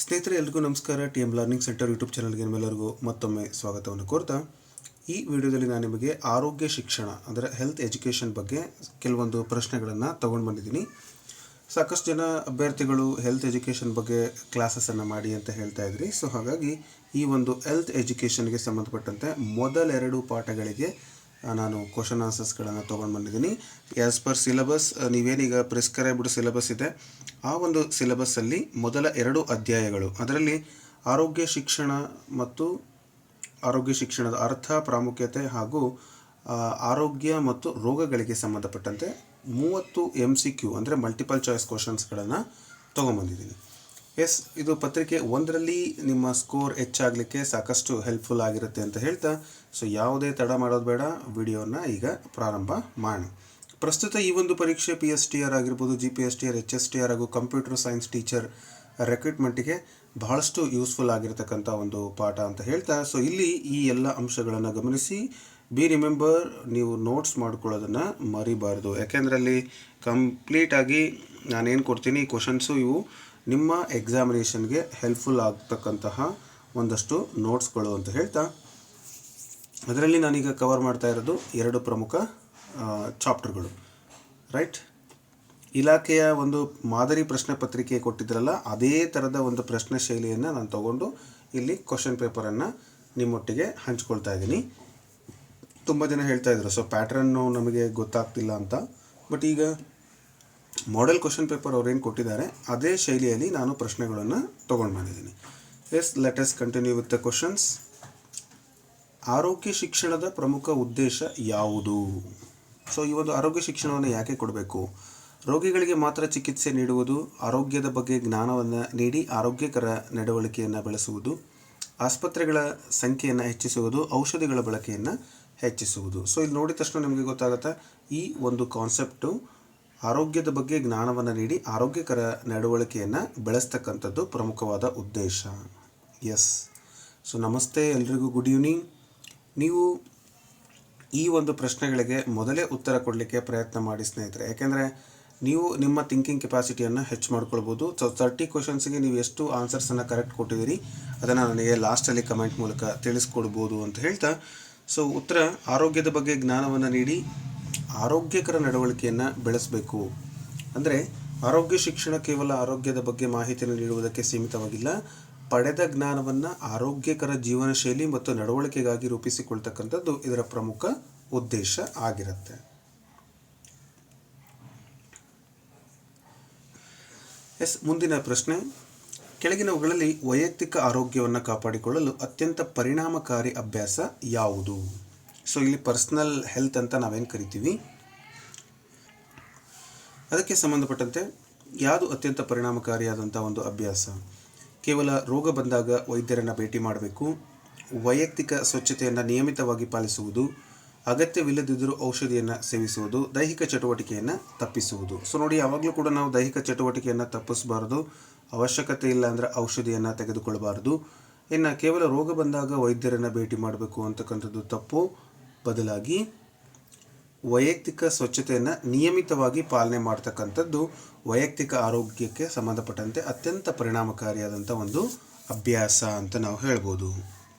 ಸ್ನೇಹಿತರೆ ಎಲ್ರಿಗೂ ನಮಸ್ಕಾರ. TM ಲರ್ನಿಂಗ್ ಸೆಂಟರ್ ಯೂಟ್ಯೂಬ್ ಚಾನಲ್ಗೆ ನಿಮ್ಮೆಲ್ಲರಿಗೂ ಮತ್ತೊಮ್ಮೆ ಸ್ವಾಗತವನ್ನು ಕೋರ್ತಾ ಈ ವಿಡಿಯೋದಲ್ಲಿ ನಾನು ನಿಮಗೆ ಆರೋಗ್ಯ ಶಿಕ್ಷಣ ಅಂದರೆ ಹೆಲ್ತ್ ಎಜುಕೇಷನ್ ಬಗ್ಗೆ ಕೆಲವೊಂದು ಪ್ರಶ್ನೆಗಳನ್ನು ತೊಗೊಂಡು ಬಂದಿದ್ದೀನಿ. ಸಾಕಷ್ಟು ಜನ ಅಭ್ಯರ್ಥಿಗಳು ಹೆಲ್ತ್ ಎಜುಕೇಷನ್ ಬಗ್ಗೆ ಕ್ಲಾಸಸನ್ನು ಮಾಡಿ ಅಂತ ಹೇಳ್ತಾ ಇದ್ರಿ. ಸೊ ಹಾಗಾಗಿ ಈ ಒಂದು ಹೆಲ್ತ್ ಎಜುಕೇಷನ್ಗೆ ಸಂಬಂಧಪಟ್ಟಂತೆ ಮೊದಲೆರಡು ಪಾಠಗಳಿಗೆ ನಾನು ಕ್ವಶನ್ ಆನ್ಸರ್ಸ್ಗಳನ್ನು ತೊಗೊಂಡು ಬಂದಿದ್ದೀನಿ. ಆ್ಯಸ್ ಪರ್ ಸಿಲೆಬಸ್ ನೀವೇನೀಗ ಪ್ರಿಸ್ಕ್ರೈಬ್ಡ್ ಸಿಲೆಬಸ್ ಇದೆ, ಆ ಒಂದು ಸಿಲೆಬಸ್ಸಲ್ಲಿ ಮೊದಲ 2 ಅಧ್ಯಾಯಗಳು, ಅದರಲ್ಲಿ ಆರೋಗ್ಯ ಶಿಕ್ಷಣ ಮತ್ತು ಆರೋಗ್ಯ ಶಿಕ್ಷಣದ ಅರ್ಥ, ಪ್ರಾಮುಖ್ಯತೆ ಹಾಗೂ ಆರೋಗ್ಯ ಮತ್ತು ರೋಗಗಳಿಗೆ ಸಂಬಂಧಪಟ್ಟಂತೆ 30 MCQ ಅಂದರೆ ಮಲ್ಟಿಪಲ್ ಚಾಯ್ಸ್ ಕ್ವಶನ್ಸ್ಗಳನ್ನು ತೊಗೊಂಬಂದಿದ್ದೀನಿ. ಇದು ಪತ್ರಿಕೆ 1ರಲ್ಲಿ ನಿಮ್ಮ ಸ್ಕೋರ್ ಹೆಚ್ಚಾಗಲಿಕ್ಕೆ ಸಾಕಷ್ಟು ಹೆಲ್ಪ್ಫುಲ್ ಆಗಿರುತ್ತೆ ಅಂತ ಹೇಳ್ತಾ, ಸೊ ಯಾವುದೇ ತಡ ಮಾಡೋದು ಬೇಡ, ವಿಡಿಯೋನ ಈಗ ಪ್ರಾರಂಭ ಮಾಡೋಣ. ಪ್ರಸ್ತುತ ಈ ಒಂದು ಪರೀಕ್ಷೆ PSTR ಆಗಿರ್ಬೋದು, GPSTR, HSTR ಹಾಗೂ ಕಂಪ್ಯೂಟರ್ ಸೈನ್ಸ್ ಟೀಚರ್ ರೆಕ್ರೂಟ್ಮೆಂಟಿಗೆ ಬಹಳಷ್ಟು ಯೂಸ್ಫುಲ್ ಆಗಿರತಕ್ಕಂಥ ಒಂದು ಪಾಠ ಅಂತ ಹೇಳ್ತಾ, ಸೊ ಇಲ್ಲಿ ಈ ಎಲ್ಲ ಅಂಶಗಳನ್ನು ಗಮನಿಸಿ ರಿಮೆಂಬರ್, ನೀವು ನೋಟ್ಸ್ ಮಾಡ್ಕೊಳ್ಳೋದನ್ನು ಮರಿಬಾರ್ದು. ಯಾಕೆಂದರೆ ಅಲ್ಲಿ ಕಂಪ್ಲೀಟಾಗಿ ನಾನೇನು ಕೊಡ್ತೀನಿ ಕ್ವಶನ್ಸು ಇವು ನಿಮ್ಮ ಎಕ್ಸಾಮಿನೇಷನ್ಗೆ ಹೆಲ್ಪ್ಫುಲ್ ಆಗ್ತಕ್ಕಂತಹ ಒಂದಷ್ಟು ನೋಟ್ಸ್ಗಳು ಅಂತ ಹೇಳ್ತಾ, ಅದರಲ್ಲಿ ನಾನೀಗ ಕವರ್ ಮಾಡ್ತಾ ಇರೋದು 2 ಪ್ರಮುಖ ಚಾಪ್ಟರ್ಗಳು. ರೈಟ್, ಇಲಾಖೆಯ ಒಂದು ಮಾದರಿ ಪ್ರಶ್ನೆ ಪತ್ರಿಕೆ ಕೊಟ್ಟಿದ್ರಲ್ಲ, ಅದೇ ಥರದ ಒಂದು ಪ್ರಶ್ನೆ ಶೈಲಿಯನ್ನು ನಾನು ತಗೊಂಡು ಇಲ್ಲಿ ಕ್ವಶನ್ ಪೇಪರನ್ನು ನಿಮ್ಮೊಟ್ಟಿಗೆ ಹಂಚ್ಕೊಳ್ತಾ ಇದ್ದೀನಿ. ತುಂಬ ಜನ ಹೇಳ್ತಾ ಇದ್ರು ಸೊ ಪ್ಯಾಟ್ರನ್ನು ನಮಗೆ ಗೊತ್ತಾಗ್ತಿಲ್ಲ ಅಂತ. ಬಟ್ ಈಗ ಮಾಡೆಲ್ ಕ್ವಶನ್ ಪೇಪರ್ ಅವ್ರೇನು ಕೊಟ್ಟಿದ್ದಾರೆ ಅದೇ ಶೈಲಿಯಲ್ಲಿ ನಾನು ಪ್ರಶ್ನೆಗಳನ್ನು ತೊಗೊಂಡು ಬಂದಿದ್ದೀನಿ. Let us continue with the questions. ಆರೋಗ್ಯ ಶಿಕ್ಷಣದ ಪ್ರಮುಖ ಉದ್ದೇಶ ಯಾವುದು? ಸೊ ಈ ಒಂದು ಆರೋಗ್ಯ ಶಿಕ್ಷಣವನ್ನು ಯಾಕೆ ಕೊಡಬೇಕು? ರೋಗಿಗಳಿಗೆ ಮಾತ್ರ ಚಿಕಿತ್ಸೆ ನೀಡುವುದು, ಆರೋಗ್ಯದ ಬಗ್ಗೆ ಜ್ಞಾನವನ್ನು ನೀಡಿ ಆರೋಗ್ಯಕರ ನಡವಳಿಕೆಯನ್ನು ಬೆಳೆಸುವುದು, ಆಸ್ಪತ್ರೆಗಳ ಸಂಖ್ಯೆಯನ್ನು ಹೆಚ್ಚಿಸುವುದು, ಔಷಧಿಗಳ ಬಳಕೆಯನ್ನು ಹೆಚ್ಚಿಸುವುದು. ಸೊ ಇಲ್ಲಿ ನೋಡಿದ ತಕ್ಷಣ ನಿಮಗೆ ಗೊತ್ತಾಗುತ್ತೆ ಈ ಒಂದು ಕಾನ್ಸೆಪ್ಟು ಆರೋಗ್ಯದ ಬಗ್ಗೆ ಜ್ಞಾನವನ್ನು ನೀಡಿ ಆರೋಗ್ಯಕರ ನಡವಳಿಕೆಯನ್ನು ಬೆಳೆಸ್ತಕ್ಕಂಥದ್ದು ಪ್ರಮುಖವಾದ ಉದ್ದೇಶ. ಸೊ ನಮಸ್ತೆ ಎಲ್ರಿಗೂ, ಗುಡ್ ಈವ್ನಿಂಗ್. ನೀವು ಈ ಒಂದು ಪ್ರಶ್ನೆಗಳಿಗೆ ಮೊದಲೇ ಉತ್ತರ ಕೊಡಲಿಕ್ಕೆ ಪ್ರಯತ್ನ ಮಾಡಿ ಸ್ನೇಹಿತರೆ. ಯಾಕೆಂದರೆ ನೀವು ನಿಮ್ಮ ಥಿಂಕಿಂಗ್ ಕೆಪಾಸಿಟಿಯನ್ನು ಹೆಚ್ಚು ಮಾಡ್ಕೊಳ್ಬೋದು. ಸೊ 30 ಕ್ವಶನ್ಸ್ಗೆ ನೀವು ಎಷ್ಟು ಆನ್ಸರ್ಸನ್ನು ಕರೆಕ್ಟ್ ಕೊಟ್ಟಿದ್ದೀರಿ ಅದನ್ನು ನನಗೆ ಲಾಸ್ಟಲ್ಲಿ ಕಮೆಂಟ್ ಮೂಲಕ ತಿಳಿಸ್ಕೊಡ್ಬೋದು ಅಂತ ಹೇಳ್ತಾ, ಸೊ ಉತ್ತರ ಆರೋಗ್ಯದ ಬಗ್ಗೆ ಜ್ಞಾನವನ್ನು ನೀಡಿ ಆರೋಗ್ಯಕರ ನಡವಳಿಕೆಯನ್ನು ಬೆಳೆಸಬೇಕು. ಅಂದರೆ ಆರೋಗ್ಯ ಶಿಕ್ಷಣ ಕೇವಲ ಆರೋಗ್ಯದ ಬಗ್ಗೆ ಮಾಹಿತಿಯನ್ನು ನೀಡುವುದಕ್ಕೆ ಸೀಮಿತವಾಗಿಲ್ಲ, ಪಡೆದ ಜ್ಞಾನವನ್ನು ಆರೋಗ್ಯಕರ ಜೀವನ ಶೈಲಿ ಮತ್ತು ನಡವಳಿಕೆಗಾಗಿ ರೂಪಿಸಿಕೊಳ್ತಕ್ಕಂಥದ್ದು ಇದರ ಪ್ರಮುಖ ಉದ್ದೇಶ ಆಗಿರುತ್ತೆ. ಮುಂದಿನ ಪ್ರಶ್ನೆ, ಕೆಳಗಿನವುಗಳಲ್ಲಿ ವೈಯಕ್ತಿಕ ಆರೋಗ್ಯವನ್ನು ಕಾಪಾಡಿಕೊಳ್ಳಲು ಅತ್ಯಂತ ಪರಿಣಾಮಕಾರಿ ಅಭ್ಯಾಸ ಯಾವುದು? ಸೊ ಇಲ್ಲಿ ಪರ್ಸನಲ್ ಹೆಲ್ತ್ ಅಂತ ನಾವೇನು ಕರಿತೀವಿ, ಅದಕ್ಕೆ ಸಂಬಂಧಪಟ್ಟಂತೆ ಯಾವುದು ಅತ್ಯಂತ ಪರಿಣಾಮಕಾರಿಯಾದಂಥ ಒಂದು ಅಭ್ಯಾಸ? ಕೇವಲ ರೋಗ ಬಂದಾಗ ವೈದ್ಯರನ್ನು ಭೇಟಿ ಮಾಡಬೇಕು, ವೈಯಕ್ತಿಕ ಸ್ವಚ್ಛತೆಯನ್ನು ನಿಯಮಿತವಾಗಿ ಪಾಲಿಸುವುದು, ಅಗತ್ಯವಿಲ್ಲದಿದ್ದರೂ ಔಷಧಿಯನ್ನು ಸೇವಿಸುವುದು, ದೈಹಿಕ ಚಟುವಟಿಕೆಯನ್ನು ತಪ್ಪಿಸುವುದು. ಸೊ ನೋಡಿ, ಯಾವಾಗಲೂ ಕೂಡ ನಾವು ದೈಹಿಕ ಚಟುವಟಿಕೆಯನ್ನು ತಪ್ಪಿಸಬಾರ್ದು, ಅವಶ್ಯಕತೆ ಇಲ್ಲ ಅಂದರೆ ಔಷಧಿಯನ್ನು ತೆಗೆದುಕೊಳ್ಳಬಾರ್ದು. ಇನ್ನು ಕೇವಲ ರೋಗ ಬಂದಾಗ ವೈದ್ಯರನ್ನು ಭೇಟಿ ಮಾಡಬೇಕು ಅಂತಕ್ಕಂಥದ್ದು ತಪ್ಪು. ಬದಲಾಗಿ ವೈಯಕ್ತಿಕ ಸ್ವಚ್ಛತೆಯನ್ನು ನಿಯಮಿತವಾಗಿ ಪಾಲನೆ ಮಾಡ್ತಕ್ಕಂಥದ್ದು ವೈಯಕ್ತಿಕ ಆರೋಗ್ಯಕ್ಕೆ ಸಂಬಂಧಪಟ್ಟಂತೆ ಅತ್ಯಂತ ಪರಿಣಾಮಕಾರಿಯಾದಂಥ ಒಂದು ಅಭ್ಯಾಸ ಅಂತ ನಾವು ಹೇಳ್ಬೋದು.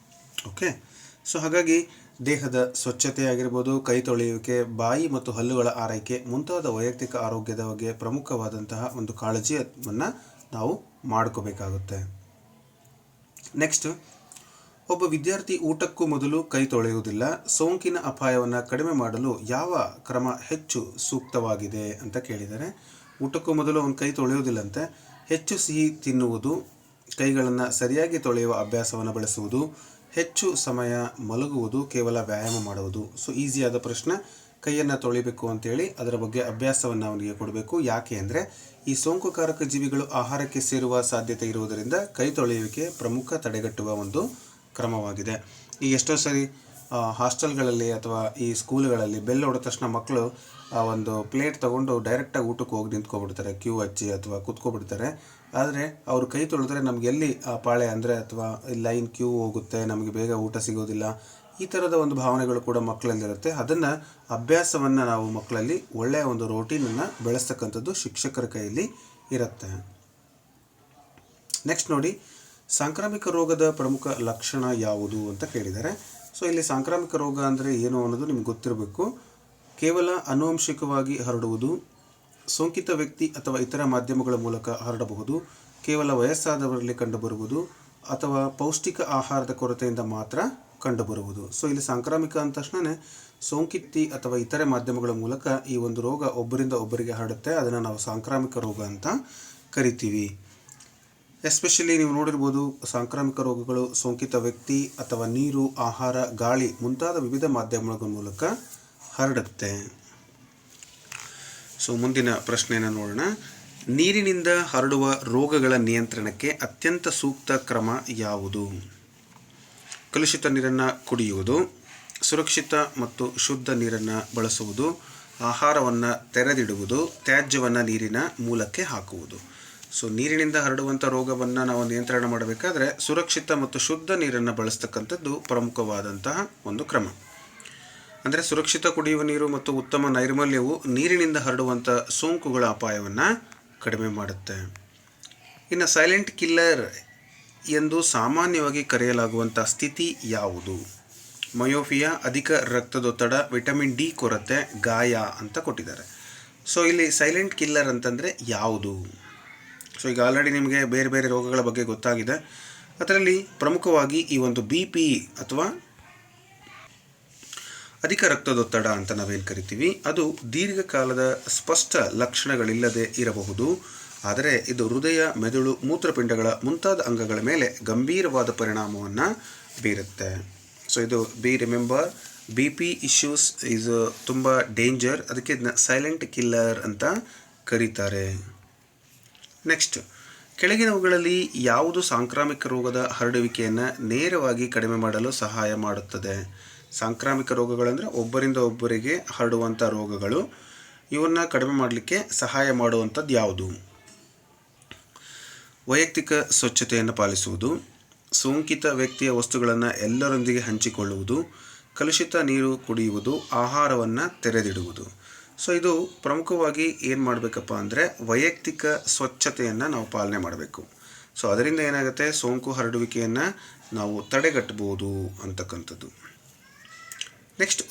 ಓಕೆ, ಸೊ ಹಾಗಾಗಿ ದೇಹದ ಸ್ವಚ್ಛತೆ ಆಗಿರ್ಬೋದು, ಕೈ ತೊಳೆಯುವಿಕೆ, ಬಾಯಿ ಮತ್ತು ಹಲ್ಲುಗಳ ಆರೈಕೆ ಮುಂತಾದ ವೈಯಕ್ತಿಕ ಆರೋಗ್ಯದ ಬಗ್ಗೆ ಪ್ರಮುಖವಾದಂತಹ ಒಂದು ಕಾಳಜಿಯನ್ನು ನಾವು ಮಾಡ್ಕೋಬೇಕಾಗುತ್ತೆ. ನೆಕ್ಸ್ಟ್, ಒಬ್ಬ ವಿದ್ಯಾರ್ಥಿ ಊಟಕ್ಕೂ ಮೊದಲು ಕೈ ತೊಳೆಯುವುದಿಲ್ಲ, ಸೋಂಕಿನ ಅಪಾಯವನ್ನು ಕಡಿಮೆ ಮಾಡಲು ಯಾವ ಕ್ರಮ ಹೆಚ್ಚು ಸೂಕ್ತವಾಗಿದೆ ಅಂತ ಕೇಳಿದ್ದಾರೆ. ಊಟಕ್ಕೂ ಮೊದಲು ಅವನು ಕೈ ತೊಳೆಯುವುದಿಲ್ಲಂತೆ. ಹೆಚ್ಚು ಸಿಹಿ ತಿನ್ನುವುದು, ಕೈಗಳನ್ನು ಸರಿಯಾಗಿ ತೊಳೆಯುವ ಅಭ್ಯಾಸವನ್ನು ಬೆಳೆಸುವುದು, ಹೆಚ್ಚು ಸಮಯ ಮಲಗುವುದು, ಕೇವಲ ವ್ಯಾಯಾಮ ಮಾಡುವುದು. ಸೊ ಈಸಿಯಾದ ಪ್ರಶ್ನೆ, ಕೈಯನ್ನು ತೊಳಿಬೇಕು ಅಂತೇಳಿ ಅದರ ಬಗ್ಗೆ ಅಭ್ಯಾಸವನ್ನು ಅವನಿಗೆ ಕೊಡಬೇಕು. ಯಾಕೆ ಅಂದರೆ ಈ ಸೋಂಕುಕಾರಕ ಜೀವಿಗಳು ಆಹಾರಕ್ಕೆ ಸೇರುವ ಸಾಧ್ಯತೆ ಇರುವುದರಿಂದ ಕೈ ತೊಳೆಯುವಿಕೆ ಪ್ರಮುಖ ತಡೆಗಟ್ಟುವ ಒಂದು ಕ್ರಮವಾಗಿದೆ. ಈಗ ಎಷ್ಟೋ ಸರಿ ಹಾಸ್ಟೆಲ್ಗಳಲ್ಲಿ ಅಥವಾ ಈ ಸ್ಕೂಲ್ಗಳಲ್ಲಿ ಬೆಲ್ ಹೊಡೆದ ತಕ್ಷಣ ಮಕ್ಕಳು ಒಂದು ಪ್ಲೇಟ್ ತೊಗೊಂಡು ಡೈರೆಕ್ಟಾಗಿ ಊಟಕ್ಕೆ ಹೋಗಿ ನಿಂತ್ಕೊಬಿಡ್ತಾರೆ, ಕ್ಯೂ ಹಚ್ಚಿ ಅಥವಾ ಕೂತ್ಕೊಬಿಡ್ತಾರೆ. ಆದರೆ ಅವರು ಕೈ ತೊಳೆದ್ರೆ ನಮ್ಗೆ ಎಲ್ಲಿ ಪಾಳೆ ಅಂದರೆ ಅಥವಾ ಲೈನ್ ಕ್ಯೂ ಹೋಗುತ್ತೆ, ನಮಗೆ ಬೇಗ ಊಟ ಸಿಗೋದಿಲ್ಲ, ಈ ಥರದ ಒಂದು ಭಾವನೆಗಳು ಕೂಡ ಮಕ್ಕಳಲ್ಲಿರುತ್ತೆ. ಅದನ್ನು ಅಭ್ಯಾಸವನ್ನು ನಾವು ಮಕ್ಕಳಲ್ಲಿ ಒಳ್ಳೆಯ ಒಂದು ರೋಟೀನನ್ನು ಬೆಳೆಸ್ತಕ್ಕಂಥದ್ದು ಶಿಕ್ಷಕರ ಕೈಯಲ್ಲಿ ಇರುತ್ತೆ. ನೆಕ್ಸ್ಟ್ ನೋಡಿ, ಸಾಂಕ್ರಾಮಿಕ ರೋಗದ ಪ್ರಮುಖ ಲಕ್ಷಣ ಯಾವುದು ಅಂತ ಕೇಳಿದ್ದಾರೆ. ಸೊ ಇಲ್ಲಿ ಸಾಂಕ್ರಾಮಿಕ ರೋಗ ಅಂದರೆ ಏನು ಅನ್ನೋದು ನಿಮ್ಗೆ ಗೊತ್ತಿರಬೇಕು. ಕೇವಲ ಆನುವಂಶಿಕವಾಗಿ ಹರಡುವುದು, ಸೋಂಕಿತ ವ್ಯಕ್ತಿ ಅಥವಾ ಇತರ ಮಾಧ್ಯಮಗಳ ಮೂಲಕ ಹರಡಬಹುದು, ಕೇವಲ ವಯಸ್ಸಾದವರಲ್ಲಿ ಕಂಡುಬರುವುದು ಅಥವಾ ಪೌಷ್ಟಿಕ ಆಹಾರದ ಕೊರತೆಯಿಂದ ಮಾತ್ರ ಕಂಡುಬರುವುದು. ಸೊ ಇಲ್ಲಿ ಸಾಂಕ್ರಾಮಿಕ ಅಂದ ತಕ್ಷಣ ಸೋಂಕಿತ ಅಥವಾ ಇತರೆ ಮಾಧ್ಯಮಗಳ ಮೂಲಕ ಈ ಒಂದು ರೋಗ ಒಬ್ಬರಿಂದ ಒಬ್ಬರಿಗೆ ಹರಡುತ್ತೆ. ಅದನ್ನು ನಾವು ಸಾಂಕ್ರಾಮಿಕ ರೋಗ ಅಂತ ಕರಿತೀವಿ. ಎಸ್ಪೆಷಲಿ ನೀವು ನೋಡಿರ್ಬೋದು, ಸಾಂಕ್ರಾಮಿಕ ರೋಗಗಳು ಸೋಂಕಿತ ವ್ಯಕ್ತಿ ಅಥವಾ ನೀರು, ಆಹಾರ, ಗಾಳಿ ಮುಂತಾದ ವಿವಿಧ ಮಾಧ್ಯಮಗಳ ಮೂಲಕ ಹರಡುತ್ತೆ. ಸೊ ಮುಂದಿನ ಪ್ರಶ್ನೆಯನ್ನು ನೋಡೋಣ. ನೀರಿನಿಂದ ಹರಡುವ ರೋಗಗಳ ನಿಯಂತ್ರಣಕ್ಕೆ ಅತ್ಯಂತ ಸೂಕ್ತ ಕ್ರಮ ಯಾವುದು? ಕಲುಷಿತ ನೀರನ್ನು ಕುಡಿಯುವುದು, ಸುರಕ್ಷಿತ ಮತ್ತು ಶುದ್ಧ ನೀರನ್ನು ಬಳಸುವುದು, ಆಹಾರವನ್ನು ತೆರೆದಿಡುವುದು, ತ್ಯಾಜ್ಯವನ್ನು ನೀರಿನ ಮೂಲಕ್ಕೆ ಹಾಕುವುದು. ಸೊ ನೀರಿನಿಂದ ಹರಡುವಂಥ ರೋಗವನ್ನು ನಾವು ನಿಯಂತ್ರಣ ಮಾಡಬೇಕಾದ್ರೆ ಸುರಕ್ಷಿತ ಮತ್ತು ಶುದ್ಧ ನೀರನ್ನು ಬಳಸ್ತಕ್ಕಂಥದ್ದು ಪ್ರಮುಖವಾದಂತಹ ಒಂದು ಕ್ರಮ. ಅಂದರೆ ಸುರಕ್ಷಿತ ಕುಡಿಯುವ ನೀರು ಮತ್ತು ಉತ್ತಮ ನೈರ್ಮಲ್ಯವು ನೀರಿನಿಂದ ಹರಡುವಂಥ ಸೋಂಕುಗಳ ಅಪಾಯವನ್ನು ಕಡಿಮೆ ಮಾಡುತ್ತೆ. ಇನ್ನು ಸೈಲೆಂಟ್ ಕಿಲ್ಲರ್ ಎಂದು ಸಾಮಾನ್ಯವಾಗಿ ಕರೆಯಲಾಗುವಂಥ ಸ್ಥಿತಿ ಯಾವುದು? ಮಯೋಫಿಯಾ, ಅಧಿಕ ರಕ್ತದೊತ್ತಡ, ವಿಟಮಿನ್ ಡಿ ಕೊರತೆ, ಗಾಯ ಅಂತ ಕೊಟ್ಟಿದ್ದಾರೆ. ಸೊ ಇಲ್ಲಿ ಸೈಲೆಂಟ್ ಕಿಲ್ಲರ್ ಅಂತಂದರೆ ಯಾವುದು? ಸೊ ಈಗ ಆಲ್ರೆಡಿ ನಿಮಗೆ ಬೇರೆ ಬೇರೆ ರೋಗಗಳ ಬಗ್ಗೆ ಗೊತ್ತಾಗಿದೆ. ಅದರಲ್ಲಿ ಪ್ರಮುಖವಾಗಿ ಈ ಒಂದು BP ಅಥವಾ ಅಧಿಕ ರಕ್ತದೊತ್ತಡ ಅಂತ ನಾವೇನು ಕರಿತೀವಿ, ಅದು ದೀರ್ಘಕಾಲದ ಸ್ಪಷ್ಟ ಲಕ್ಷಣಗಳಿಲ್ಲದೆ ಇರಬಹುದು. ಆದರೆ ಇದು ಹೃದಯ, ಮೆದುಳು, ಮೂತ್ರಪಿಂಡಗಳ ಮುಂತಾದ ಅಂಗಗಳ ಮೇಲೆ ಗಂಭೀರವಾದ ಪರಿಣಾಮವನ್ನು ಬೀರುತ್ತೆ. ಸೊ ಇದು ರಿಮೆಂಬರ್, BP ಇಶ್ಯೂಸ್ ಈಸ್ ತುಂಬ ಡೇಂಜರ್. ಅದಕ್ಕೆ ಇದನ್ನ ಸೈಲೆಂಟ್ ಕಿಲ್ಲರ್ ಅಂತ ಕರೀತಾರೆ. ನೆಕ್ಸ್ಟ್, ಕೆಳಗಿನವುಗಳಲ್ಲಿ ಯಾವುದು ಸಾಂಕ್ರಾಮಿಕ ರೋಗದ ಹರಡುವಿಕೆಯನ್ನು ನೇರವಾಗಿ ಕಡಿಮೆ ಮಾಡಲು ಸಹಾಯ ಮಾಡುತ್ತದೆ? ಸಾಂಕ್ರಾಮಿಕ ರೋಗಗಳಂದರೆ ಒಬ್ಬರಿಂದ ಒಬ್ಬರಿಗೆ ಹರಡುವಂಥ ರೋಗಗಳು. ಇವನ್ನು ಕಡಿಮೆ ಮಾಡಲಿಕ್ಕೆ ಸಹಾಯ ಮಾಡುವಂಥದ್ದು ಯಾವುದು? ವೈಯಕ್ತಿಕ ಸ್ವಚ್ಛತೆಯನ್ನು ಪಾಲಿಸುವುದು, ಸೋಂಕಿತ ವ್ಯಕ್ತಿಯ ವಸ್ತುಗಳನ್ನು ಎಲ್ಲರೊಂದಿಗೆ ಹಂಚಿಕೊಳ್ಳುವುದು, ಕಲುಷಿತ ನೀರು ಕುಡಿಯುವುದು, ಆಹಾರವನ್ನು ತೆರೆದಿಡುವುದು. ಸೊ ಇದು ಪ್ರಮುಖವಾಗಿ ಏನು ಮಾಡಬೇಕಪ್ಪ ಅಂದರೆ ವೈಯಕ್ತಿಕ ಸ್ವಚ್ಛತೆಯನ್ನು ನಾವು ಪಾಲನೆ ಮಾಡಬೇಕು. ಸೊ ಅದರಿಂದ ಏನಾಗುತ್ತೆ, ಸೋಂಕು ಹರಡುವಿಕೆಯನ್ನು ನಾವು ತಡೆಗಟ್ಟಬಹುದು ಅಂತಕ್ಕಂಥದ್ದು. ನೆಕ್ಸ್ಟ್,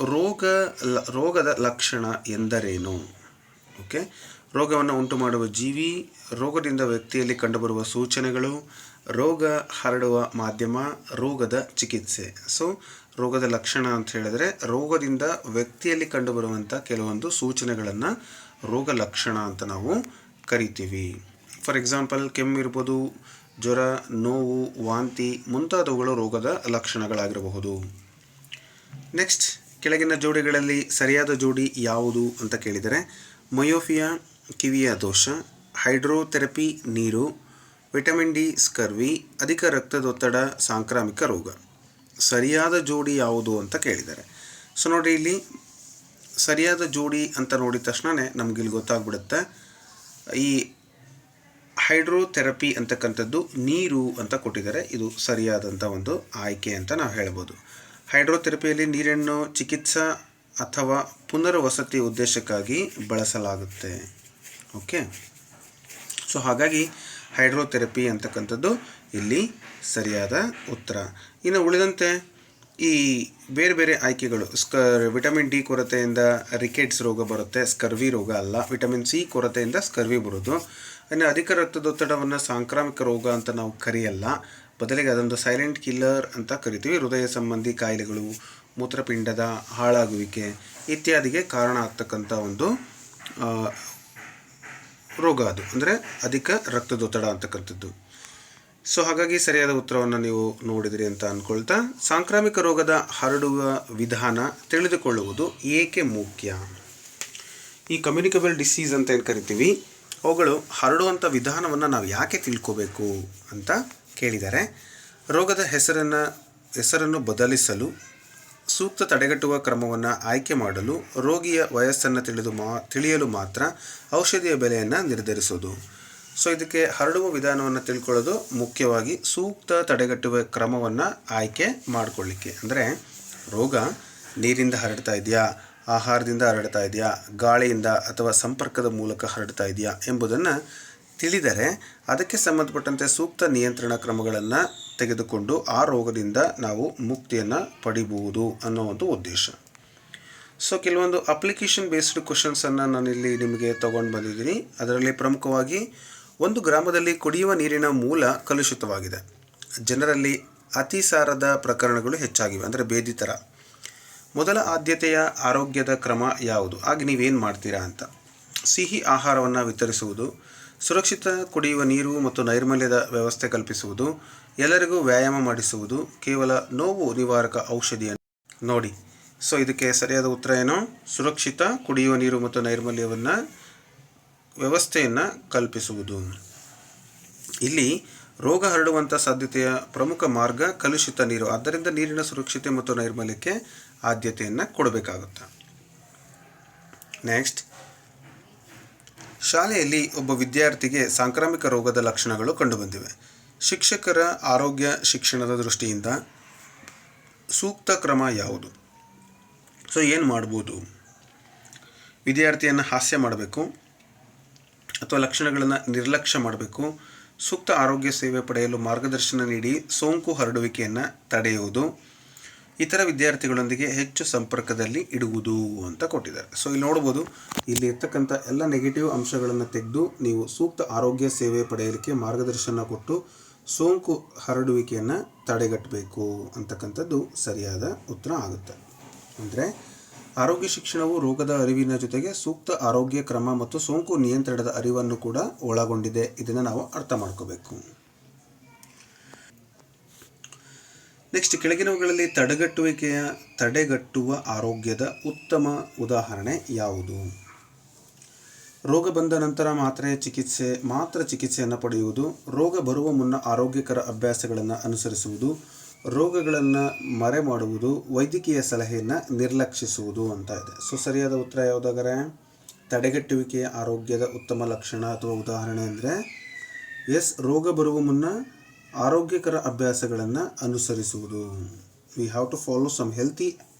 ರೋಗದ ಲಕ್ಷಣ ಎಂದರೇನು? ಓಕೆ, ರೋಗವನ್ನು ಉಂಟು ಮಾಡುವ ಜೀವಿ, ರೋಗದಿಂದ ವ್ಯಕ್ತಿಯಲ್ಲಿ ಕಂಡುಬರುವ ಸೂಚನೆಗಳು, ರೋಗ ಹರಡುವ ಮಾಧ್ಯಮ, ರೋಗದ ಚಿಕಿತ್ಸೆ. ಸೊ ರೋಗದ ಲಕ್ಷಣ ಅಂತ ಹೇಳಿದ್ರೆ ರೋಗದಿಂದ ವ್ಯಕ್ತಿಯಲ್ಲಿ ಕಂಡುಬರುವಂಥ ಕೆಲವೊಂದು ಸೂಚನೆಗಳನ್ನು ರೋಗ ಲಕ್ಷಣ ಅಂತ ನಾವು ಕರಿತೀವಿ. ಫಾರ್ ಎಕ್ಸಾಂಪಲ್, ಕೆಮ್ಮು ಇರ್ಬೋದು, ಜ್ವರ, ನೋವು, ವಾಂತಿ ಮುಂತಾದವುಗಳು ರೋಗದ ಲಕ್ಷಣಗಳಾಗಿರಬಹುದು. ನೆಕ್ಸ್ಟ್, ಕೆಳಗಿನ ಜೋಡಿಗಳಲ್ಲಿ ಸರಿಯಾದ ಜೋಡಿ ಯಾವುದು ಅಂತ ಕೇಳಿದರೆ ಮಯೋಫಿಯಾ ಕಿವಿಯ ದೋಷ, ಹೈಡ್ರೋಥೆರಪಿ ನೀರು, ವಿಟಮಿನ್ ಡಿ ಸ್ಕರ್ವಿ, ಅಧಿಕ ರಕ್ತದೊತ್ತಡ ಸಾಂಕ್ರಾಮಿಕ ರೋಗ. ಸರಿಯಾದ ಜೋಡಿ ಯಾವುದು ಅಂತ ಕೇಳಿದ್ದಾರೆ. ಸೊ ನೋಡಿ, ಇಲ್ಲಿ ಸರಿಯಾದ ಜೋಡಿ ಅಂತ ನೋಡಿದ ತಕ್ಷಣ ನಮ್ಗೆ ಇಲ್ಲಿ ಗೊತ್ತಾಗ್ಬಿಡುತ್ತೆ. ಈ ಹೈಡ್ರೋಥೆರಪಿ ಅಂತಕ್ಕಂಥದ್ದು ನೀರು ಅಂತ ಕೊಟ್ಟಿದ್ದಾರೆ. ಇದು ಸರಿಯಾದಂಥ ಒಂದು ಆಯ್ಕೆ ಅಂತ ನಾವು ಹೇಳ್ಬೋದು. ಹೈಡ್ರೋಥೆರಪಿಯಲ್ಲಿ ನೀರನ್ನು ಚಿಕಿತ್ಸಾ ಅಥವಾ ಪುನರ್ವಸತಿ ಉದ್ದೇಶಕ್ಕಾಗಿ ಬಳಸಲಾಗುತ್ತೆ. ಓಕೆ, ಸೊ ಹಾಗಾಗಿ ಹೈಡ್ರೋಥೆರಪಿ ಅಂತಕ್ಕಂಥದ್ದು ಇಲ್ಲಿ ಸರಿಯಾದ ಉತ್ತರ. ಇನ್ನು ಉಳಿದಂತೆ ಈ ಬೇರೆ ಬೇರೆ ಆಯ್ಕೆಗಳು, ವಿಟಮಿನ್ ಡಿ ಕೊರತೆಯಿಂದ ರಿಕೆಟ್ಸ್ ರೋಗ ಬರುತ್ತೆ, ಸ್ಕರ್ವಿ ರೋಗ ಅಲ್ಲ. ವಿಟಮಿನ್ ಸಿ ಕೊರತೆಯಿಂದ ಸ್ಕರ್ವಿ ಬರೋದು. ಇನ್ನು ಅಧಿಕ ರಕ್ತದೊತ್ತಡವನ್ನು ಸಾಂಕ್ರಾಮಿಕ ರೋಗ ಅಂತ ನಾವು ಕರೆಯಲ್ಲ, ಬದಲಿಗೆ ಅದೊಂದು ಸೈಲೆಂಟ್ ಕಿಲ್ಲರ್ ಅಂತ ಕರಿತೀವಿ. ಹೃದಯ ಸಂಬಂಧಿ ಕಾಯಿಲೆಗಳು, ಮೂತ್ರಪಿಂಡದ ಹಾಳಾಗುವಿಕೆ ಇತ್ಯಾದಿಗೆ ಕಾರಣ ಆಗ್ತಕ್ಕಂಥ ಒಂದು ರೋಗ ಅದು, ಅಂದರೆ ಅಧಿಕ ರಕ್ತದೊತ್ತಡ ಅಂತಕ್ಕಂಥದ್ದು. ಸೊ ಹಾಗಾಗಿ ಸರಿಯಾದ ಉತ್ತರವನ್ನು ನೀವು ನೋಡಿದಿರಿ ಅಂತ ಅಂದ್ಕೊಳ್ತಾ, ಸಾಂಕ್ರಾಮಿಕ ರೋಗದ ಹರಡುವ ವಿಧಾನ ತಿಳಿದುಕೊಳ್ಳುವುದು ಏಕೆ ಮುಖ್ಯ? ಈ ಕಮ್ಯುನಿಕಬಲ್ ಡಿಸೀಸ್ ಅಂತ ಏನು ಕರಿತೀವಿ, ಅವುಗಳು ಹರಡುವಂಥ ವಿಧಾನವನ್ನು ನಾವು ಯಾಕೆ ತಿಳ್ಕೋಬೇಕು ಅಂತ ಕೇಳಿದ್ದಾರೆ. ರೋಗದ ಹೆಸರನ್ನು ಬದಲಿಸಲು, ಸೂಕ್ತ ತಡೆಗಟ್ಟುವ ಕ್ರಮವನ್ನು ಆಯ್ಕೆ ಮಾಡಲು, ರೋಗಿಯ ವಯಸ್ಸನ್ನು ತಿಳಿಯಲು ಮಾತ್ರ ಔಷಧಿಯ ಬೆಲೆಯನ್ನು ನಿರ್ಧರಿಸೋದು. ಸೊ ಇದಕ್ಕೆ ಹರಡುವ ವಿಧಾನವನ್ನು ತಿಳ್ಕೊಳ್ಳೋದು ಮುಖ್ಯವಾಗಿ ಸೂಕ್ತ ತಡೆಗಟ್ಟುವ ಕ್ರಮವನ್ನು ಆಯ್ಕೆ ಮಾಡಿಕೊಳ್ಳಿಕ್ಕೆ. ಅಂದರೆ ರೋಗ ನೀರಿಂದ ಹರಡ್ತಾ ಇದೆಯಾ, ಆಹಾರದಿಂದ ಹರಡ್ತಾ ಇದೆಯಾ, ಗಾಳಿಯಿಂದ ಅಥವಾ ಸಂಪರ್ಕದ ಮೂಲಕ ಹರಡ್ತಾ ಇದೆಯಾ ಎಂಬುದನ್ನು ತಿಳಿದರೆ ಅದಕ್ಕೆ ಸಂಬಂಧಪಟ್ಟಂತೆ ಸೂಕ್ತ ನಿಯಂತ್ರಣ ಕ್ರಮಗಳನ್ನು ತೆಗೆದುಕೊಂಡು ಆ ರೋಗದಿಂದ ನಾವು ಮುಕ್ತಿಯನ್ನು ಪಡಿಬಹುದು ಅನ್ನೋ ಒಂದು ಉದ್ದೇಶ. ಸೊ ಕೆಲವೊಂದು ಅಪ್ಲಿಕೇಶನ್ ಬೇಸ್ಡ್ ಕ್ವಶನ್ಸನ್ನು ನಾನಿಲ್ಲಿ ನಿಮಗೆ ತೊಗೊಂಡು ಬಂದಿದ್ದೀನಿ. ಅದರಲ್ಲಿ ಪ್ರಮುಖವಾಗಿ, ಒಂದು ಗ್ರಾಮದಲ್ಲಿ ಕುಡಿಯುವ ನೀರಿನ ಮೂಲ ಕಲುಷಿತವಾಗಿದೆ. ಜನರಲ್ಲಿ ಅತಿಸಾರದ ಪ್ರಕರಣಗಳು ಹೆಚ್ಚಾಗಿವೆ, ಅಂದರೆ ಬೇದಿ ಥರ. ಮೊದಲ ಆದ್ಯತೆಯ ಆರೋಗ್ಯದ ಕ್ರಮ ಯಾವುದು? ಆಗ ನೀವೇನು ಮಾಡ್ತೀರಾ ಅಂತ. ಸಿಹಿ ಆಹಾರವನ್ನು ವಿತರಿಸುವುದು, ಸುರಕ್ಷಿತ ಕುಡಿಯುವ ನೀರು ಮತ್ತು ನೈರ್ಮಲ್ಯದ ವ್ಯವಸ್ಥೆ ಕಲ್ಪಿಸುವುದು, ಎಲ್ಲರಿಗೂ ವ್ಯಾಯಾಮ ಮಾಡಿಸುವುದು, ಕೇವಲ ನೋವು ನಿವಾರಕ ಔಷಧಿಯನ್ನು ನೋಡಿ. ಸೊ ಇದಕ್ಕೆ ಸರಿಯಾದ ಉತ್ತರ ಏನು? ಸುರಕ್ಷಿತ ಕುಡಿಯುವ ನೀರು ಮತ್ತು ನೈರ್ಮಲ್ಯವನ್ನು ವ್ಯವಸ್ಥೆಯನ್ನು ಕಲ್ಪಿಸುವುದು. ಇಲ್ಲಿ ರೋಗ ಹರಡುವಂಥ ಸಾಧ್ಯತೆಯ ಪ್ರಮುಖ ಮಾರ್ಗ ಕಲುಷಿತ ನೀರು. ಆದ್ದರಿಂದ ನೀರಿನ ಸುರಕ್ಷತೆ ಮತ್ತು ನೈರ್ಮಲ್ಯಕ್ಕೆ ಆದ್ಯತೆಯನ್ನು ಕೊಡಬೇಕಾಗುತ್ತೆ. ನೆಕ್ಸ್ಟ್, ಶಾಲೆಯಲ್ಲಿ ಒಬ್ಬ ವಿದ್ಯಾರ್ಥಿಗೆ ಸಾಂಕ್ರಾಮಿಕ ರೋಗದ ಲಕ್ಷಣಗಳು ಕಂಡುಬಂದಿವೆ. ಶಿಕ್ಷಕರ ಆರೋಗ್ಯ ಶಿಕ್ಷಣದ ದೃಷ್ಟಿಯಿಂದ ಸೂಕ್ತ ಕ್ರಮ ಯಾವುದು? ಸೊ ಏನು ಮಾಡ್ಬೋದು? ವಿದ್ಯಾರ್ಥಿಯನ್ನು ಹಾಸ್ಯ ಮಾಡಬೇಕು ಅಥವಾ ಲಕ್ಷಣಗಳನ್ನು ನಿರ್ಲಕ್ಷ್ಯ ಮಾಡಬೇಕು? ಸೂಕ್ತ ಆರೋಗ್ಯ ಸೇವೆ ಪಡೆಯಲು ಮಾರ್ಗದರ್ಶನ ನೀಡಿ ಸೋಂಕು ಹರಡುವಿಕೆಯನ್ನು ತಡೆಯುವುದು, ಇತರ ವಿದ್ಯಾರ್ಥಿಗಳೊಂದಿಗೆ ಹೆಚ್ಚು ಸಂಪರ್ಕದಲ್ಲಿ ಇಡುವುದು ಅಂತ ಕೊಟ್ಟಿದ್ದಾರೆ. ಸೊ ಇಲ್ಲಿ ನೋಡ್ಬೋದು, ಇಲ್ಲಿ ಇರ್ತಕ್ಕಂಥ ಎಲ್ಲ ನೆಗೆಟಿವ್ ಅಂಶಗಳನ್ನು ತೆಗೆದು ನೀವು ಸೂಕ್ತ ಆರೋಗ್ಯ ಸೇವೆ ಪಡೆಯಲಿಕ್ಕೆ ಮಾರ್ಗದರ್ಶನ ಕೊಟ್ಟು ಸೋಂಕು ಹರಡುವಿಕೆಯನ್ನು ತಡೆಗಟ್ಟಬೇಕು ಅಂತಕ್ಕಂಥದ್ದು ಸರಿಯಾದ ಉತ್ತರ ಆಗುತ್ತೆ. ಅಂದರೆ ಆರೋಗ್ಯ ಶಿಕ್ಷಣವು ರೋಗದ ಅರಿವಿನ ಜೊತೆಗೆ ಸೂಕ್ತ ಆರೋಗ್ಯ ಕ್ರಮ ಮತ್ತು ಸೋಂಕು ನಿಯಂತ್ರಣದ ಅರಿವನ್ನು ಕೂಡ ಒಳಗೊಂಡಿದೆ. ಇದನ್ನು ನಾವು ಅರ್ಥ ಮಾಡ್ಕೋಬೇಕು. ನೆಕ್ಸ್ಟ್, ಕೆಳಗಿನವುಗಳಲ್ಲಿ ತಡೆಗಟ್ಟುವ ಆರೋಗ್ಯದ ಉತ್ತಮ ಉದಾಹರಣೆ ಯಾವುದು? ರೋಗ ಬಂದ ನಂತರ ಮಾತ್ರ ಚಿಕಿತ್ಸೆಯನ್ನು ಪಡೆಯುವುದು, ರೋಗ ಬರುವ ಮುನ್ನ ಆರೋಗ್ಯಕರ ಅಭ್ಯಾಸಗಳನ್ನು ಅನುಸರಿಸುವುದು, ರೋಗಗಳನ್ನು ಮರೆ ಮಾಡುವುದು, ವೈದ್ಯಕೀಯ ಸಲಹೆಯನ್ನು ನಿರ್ಲಕ್ಷಿಸುವುದು ಅಂತ ಇದೆ. ಸೊ ಸರಿಯಾದ ಉತ್ತರ ಯಾವುದಾದರೆ ತಡೆಗಟ್ಟುವಿಕೆಯ ಆರೋಗ್ಯದ ಉತ್ತಮ ಲಕ್ಷಣ ಅಥವಾ ಉದಾಹರಣೆ ಅಂದರೆ ಎಸ್, ರೋಗ ಬರುವ ಮುನ್ನ ಆರೋಗ್ಯಕರ ಅಭ್ಯಾಸಗಳನ್ನು ಅನುಸರಿಸುವುದು. We have to follow some healthy